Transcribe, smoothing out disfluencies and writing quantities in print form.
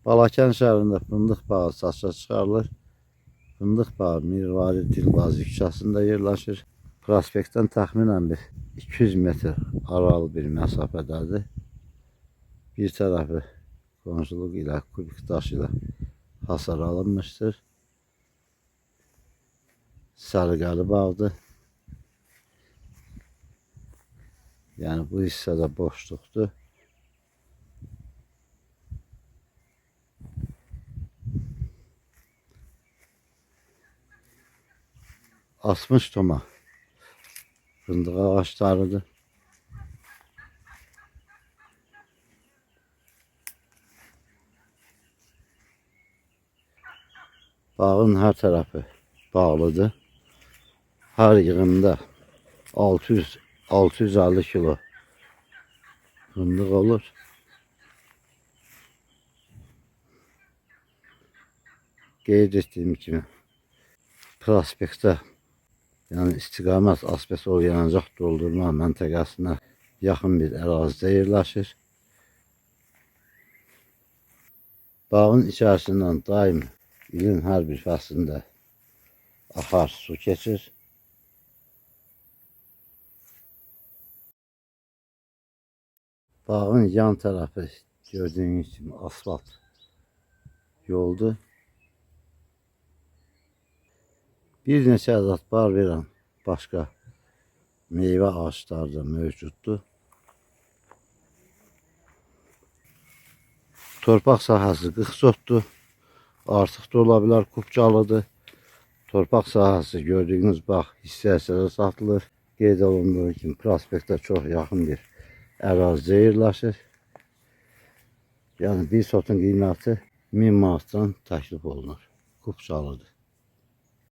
Balakən şəhərində fındıq bağı satışa çıxarılır. Fındıq bağı Mirvari Dilbazi küçəsində yerləşir. Prospektdən təxminən bir 200 metr aralı bir məsafədədir. Bir tərəfi qonşuluq ilə, kubik daş ilə hasar alınmışdır. Səliqəli bağdır. Yəni bu hissədə boşluqdur. Asmış toma fındıq ağaçlarıdır. Bağın hər tərəfi bağlıdır. Hər yığında 650 kilo fındıq olur. Qeyd etdiyim kimi prospektdə, yəni istiqamət asbestol yanacaq doldurma məntəqəsinə yaxın bir ərazidə yerləşir. Bağın içərisindən daim ilin hər bir fəslində axar su keçir. Bağın yan tərəfi gördüyünüz kimi asfalt yoldur. Bir neçə ədəd bar verən başqa meyvə ağaçları da mövcuddur. Torpaq sahəsi 40 sotdur. Artıq da ola bilər, kupçalıdır. Torpaq sahəsi gördüyünüz bağ hissə-hissədə satılır. Qeyd olunduğu kimi prospektə çox yaxın bir ərazidə yerləşir. Yəni bir sotun qiyməti 1000 manatdan təklif olunur. Kupçalıdır.